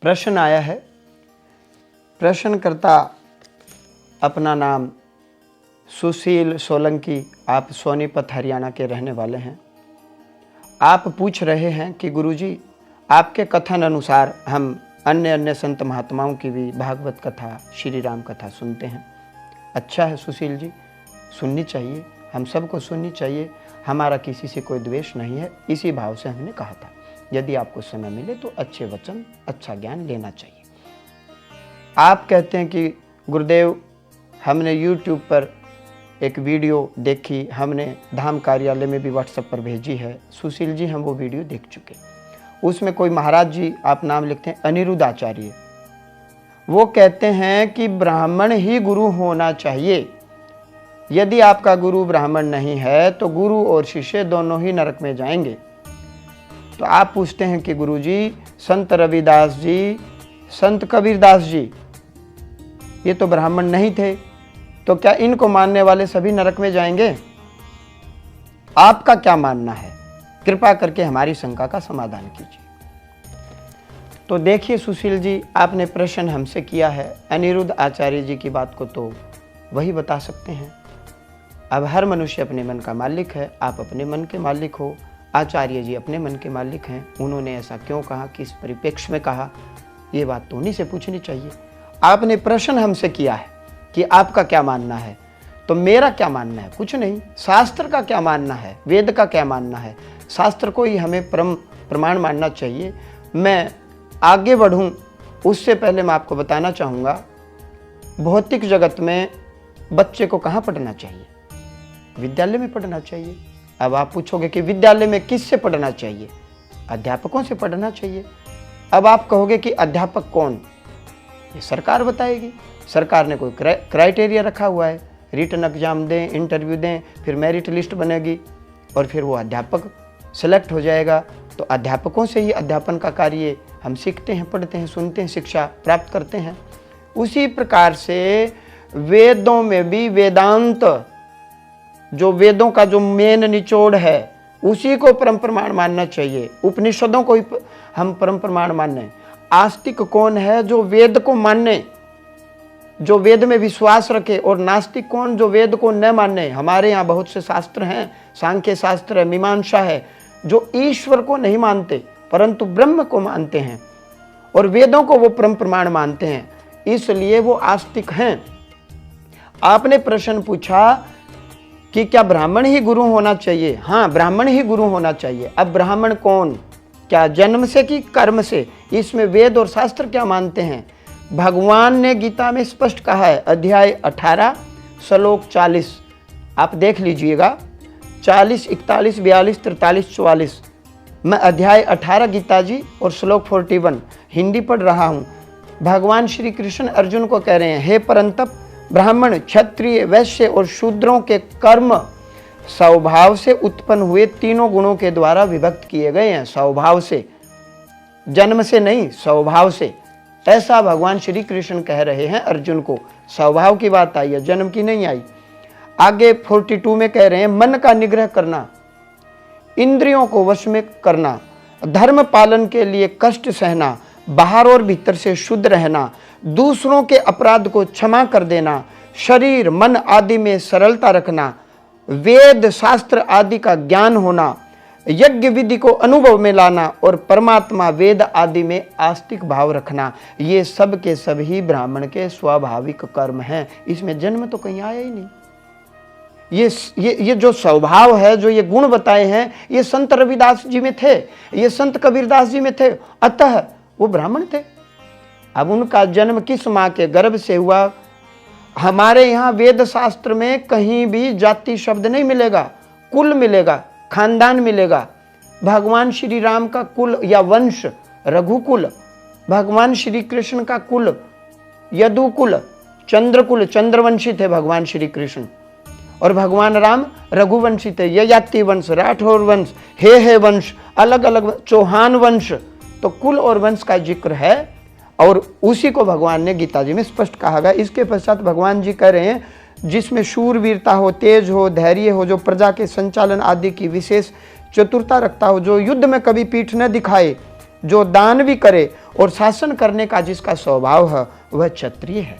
प्रश्न आया है। प्रश्नकर्ता अपना नाम सुशील सोलंकी, आप सोनीपत हरियाणा के रहने वाले हैं। आप पूछ रहे हैं कि गुरुजी, आपके कथन अनुसार हम अन्य संत महात्माओं की भी भागवत कथा, श्री राम कथा सुनते हैं। अच्छा है सुशील जी, सुननी चाहिए, हम सबको सुननी चाहिए। हमारा किसी से कोई द्वेष नहीं है, इसी भाव से हमने कहा था यदि आपको समय मिले तो अच्छे वचन, अच्छा ज्ञान लेना चाहिए। आप कहते हैं कि गुरुदेव, हमने YouTube पर एक वीडियो देखी, हमने धाम कार्यालय में भी व्हाट्सएप पर भेजी है। सुशील जी, हम वो वीडियो देख चुके। उसमें कोई महाराज जी, आप नाम लिखते हैं अनिरुद्ध आचार्य, वो कहते हैं कि ब्राह्मण ही गुरु होना चाहिए। यदि आपका गुरु ब्राह्मण नहीं है तो गुरु और शिष्य दोनों ही नरक में जाएंगे। तो आप पूछते हैं कि गुरुजी, संत रविदास जी, संत कबीरदास जी, ये तो ब्राह्मण नहीं थे, तो क्या इनको मानने वाले सभी नरक में जाएंगे? आपका क्या मानना है? कृपा करके हमारी शंका का समाधान कीजिए। तो देखिए सुशील जी, आपने प्रश्न हमसे किया है। अनिरुद्ध आचार्य जी की बात को तो वही बता सकते हैं। अब हर मनुष्य अपने मन का मालिक है, आप अपने मन के मालिक हो, आचार्य जी अपने मन के मालिक हैं। उन्होंने ऐसा क्यों कहा, किस परिप्रेक्ष्य में कहा, ये बात तो उन्हीं से पूछनी चाहिए। आपने प्रश्न हमसे किया है कि आपका क्या मानना है, तो मेरा क्या मानना है? कुछ नहीं। शास्त्र का क्या मानना है, वेद का क्या मानना है? शास्त्र को ही हमें प्रमाण मानना चाहिए। मैं आगे बढ़ूं उससे पहले मैं आपको बताना चाहूँगा, भौतिक जगत में बच्चे को कहाँ पढ़ना चाहिए? विद्यालय में पढ़ना चाहिए। अब आप पूछोगे कि विद्यालय में किससे पढ़ना चाहिए? अध्यापकों से पढ़ना चाहिए। अब आप कहोगे कि अध्यापक कौन? ये सरकार बताएगी। सरकार ने कोई क्राइटेरिया रखा हुआ है, रिटन एग्जाम दें, इंटरव्यू दें, फिर मेरिट लिस्ट बनेगी और फिर वो अध्यापक सेलेक्ट हो जाएगा। तो अध्यापकों से ही अध्यापन का कार्य हम सीखते हैं, पढ़ते हैं, सुनते हैं, शिक्षा प्राप्त करते हैं। उसी प्रकार से वेदों में भी वेदांत, जो वेदों का जो मेन निचोड़ है, उसी को परम प्रमाण मानना चाहिए। उपनिषदों को ही हम परम प्रमाण माने। आस्तिक कौन है? जो वेद को माने, जो वेद में विश्वास रखे। और नास्तिक कौन? जो वेद को न माने। हमारे यहाँ बहुत से शास्त्र हैं, सांख्य शास्त्र है, मीमांसा है, जो ईश्वर को नहीं मानते परंतु ब्रह्म को मानते हैं और वेदों को वो परम प्रमाण मानते हैं, इसलिए वो आस्तिक हैं। आपने प्रश्न पूछा कि क्या ब्राह्मण ही गुरु होना चाहिए? हाँ, ब्राह्मण ही गुरु होना चाहिए। अब ब्राह्मण कौन? क्या जन्म से कि कर्म से? इसमें वेद और शास्त्र क्या मानते हैं? भगवान ने गीता में स्पष्ट कहा है, अध्याय 18 श्लोक 40, आप देख लीजिएगा, 40, 41, 42, 43, 44। मैं अध्याय 18 गीता जी और श्लोक 41 हिंदी पढ़ रहा हूँ। भगवान श्री कृष्ण अर्जुन को कह रहे हैं, हे परंतप, ब्राह्मण, क्षत्रिय, वैश्य और शूद्रों के कर्म स्वभाव से उत्पन्न हुए तीनों गुणों के द्वारा विभक्त किए गए हैं। स्वभाव से, जन्म से नहीं, स्वभाव से। ऐसा भगवान श्री कृष्ण कह रहे हैं अर्जुन को। स्वभाव की बात आई है, जन्म की नहीं आई। आगे 42 में कह रहे हैं, मन का निग्रह करना, इंद्रियों को वश में करना, धर्म पालन के लिए कष्ट सहना, बाहर और भीतर से शुद्ध रहना, दूसरों के अपराध को क्षमा कर देना, शरीर मन आदि में सरलता रखना, वेद शास्त्र आदि का ज्ञान होना, यज्ञ विधि को अनुभव में लाना और परमात्मा वेद आदि में आस्तिक भाव रखना, ये सब के सभी ब्राह्मण के स्वाभाविक कर्म हैं। इसमें जन्म तो कहीं आया ही नहीं। ये जो स्वभाव है, जो ये गुण बताए हैं, ये संत रविदास जी में थे, ये संत कबीरदास जी में थे, अतः वो ब्राह्मण थे। अब उनका जन्म किस माँ के गर्भ से हुआ? हमारे यहाँ वेद शास्त्र में कहीं भी जाति शब्द नहीं मिलेगा, कुल मिलेगा, खानदान मिलेगा। भगवान श्री राम का कुल या वंश रघुकुल, भगवान श्री कृष्ण का कुल यदुकुल, चंद्रकुल, चंद्रवंशी थे भगवान श्री कृष्ण, और भगवान राम रघुवंशी थे, ययाति वंश, राठौर वंश, हे वंश, अलग अलग चौहान वंश। तो कुल और वंश का जिक्र है और उसी को भगवान ने गीता जी में स्पष्ट कहा गया। इसके पश्चात भगवान जी कह रहे हैं, जिसमें शूरवीरता हो, तेज हो, धैर्य हो, जो प्रजा के संचालन आदि की विशेष चतुरता रखता हो, जो युद्ध में कभी पीठ न दिखाए, जो दान भी करे और शासन करने का जिसका स्वभाव है वह क्षत्रिय है।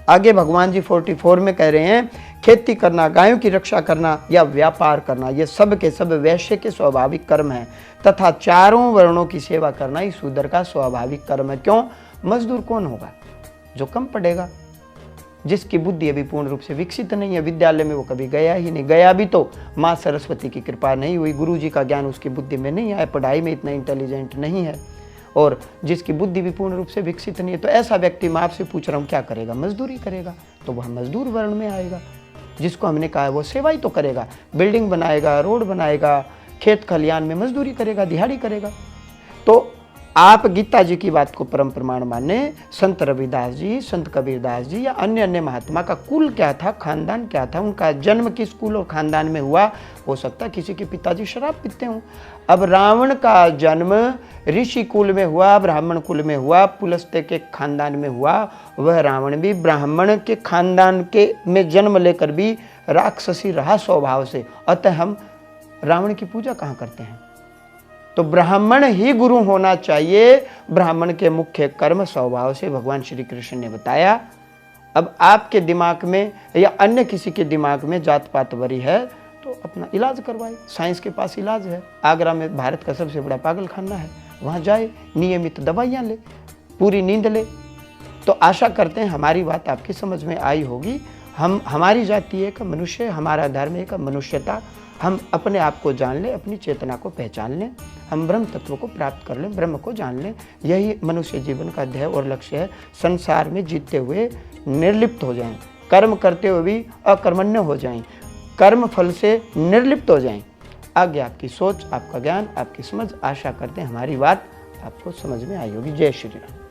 आगे भगवान जी 44 में कह रहे हैं, खेती करना, गायों की रक्षा करना या व्यापार करना, ये सब के सब वैश्य के स्वाभाविक कर्म हैं तथा चारों वर्णों की सेवा करना ही शूद्र का स्वाभाविक कर्म है। क्यों? मजदूर कौन होगा? जो कम पढ़ेगा, जिसकी बुद्धि अभी पूर्ण रूप से विकसित नहीं है, विद्यालय में वो कभी गया ही नहीं, गया भी तो माँ सरस्वती की कृपा नहीं हुई, गुरु जी का ज्ञान उसकी बुद्धि में नहीं आया, पढ़ाई में इतना इंटेलिजेंट नहीं है, और जिसकी बुद्धि भी पूर्ण रूप से विकसित नहीं है, तो ऐसा व्यक्ति मैं आपसे पूछ रहा हूँ क्या करेगा? मजदूरी करेगा। तो वह मजदूर वर्ण में आएगा। जिसको हमने कहा है वो सेवा ही तो करेगा, बिल्डिंग बनाएगा, रोड बनाएगा, खेत खलियान में मजदूरी करेगा, दिहाड़ी करेगा। तो आप गीता जी की बात को परम प्रमाण माने, संत रविदास जी, संत कबीरदास जी या अन्य महात्मा का कुल क्या था, खानदान क्या था, उनका जन्म किस कुल और खानदान में हुआ, हो सकता है किसी के पिताजी शराब पीते हों। अब रावण का जन्म ऋषि कुल में हुआ, ब्राह्मण कुल में हुआ, पुलस्त्य के खानदान में हुआ। वह रावण भी ब्राह्मण के खानदान के में जन्म लेकर भी राक्षसी रहा स्वभाव से, अतः हम रावण की पूजा कहाँ करते हैं? तो ब्राह्मण ही गुरु होना चाहिए। ब्राह्मण के मुख्य कर्म स्वभाव से भगवान श्री कृष्ण ने बताया। अब आपके दिमाग में या अन्य किसी के दिमाग में जात पात वरी है तो अपना इलाज करवाए, साइंस के पास इलाज है। आगरा में भारत का सबसे बड़ा पागल खाना है, वहाँ जाए, नियमित दवाइयाँ ले, पूरी नींद ले। तो आशा करते हैं हमारी बात आपकी समझ में आई होगी। हमारी जाति एक, मनुष्य, हमारा धर्म एक, मनुष्यता। हम अपने आप को जान लें, अपनी चेतना को पहचान लें, हम ब्रह्म तत्व को प्राप्त कर लें, ब्रह्म को जान लें। यही मनुष्य जीवन का ध्येय और लक्ष्य है। संसार में जीते हुए निर्लिप्त हो जाएं, कर्म करते हुए भी अकर्मण्य हो जाएं, कर्म फल से निर्लिप्त हो जाएं। आगे आपकी सोच, आपका ज्ञान, आपकी समझ, आशा करते हैं हमारी बात आपको समझ में आई होगी। जय श्री राम।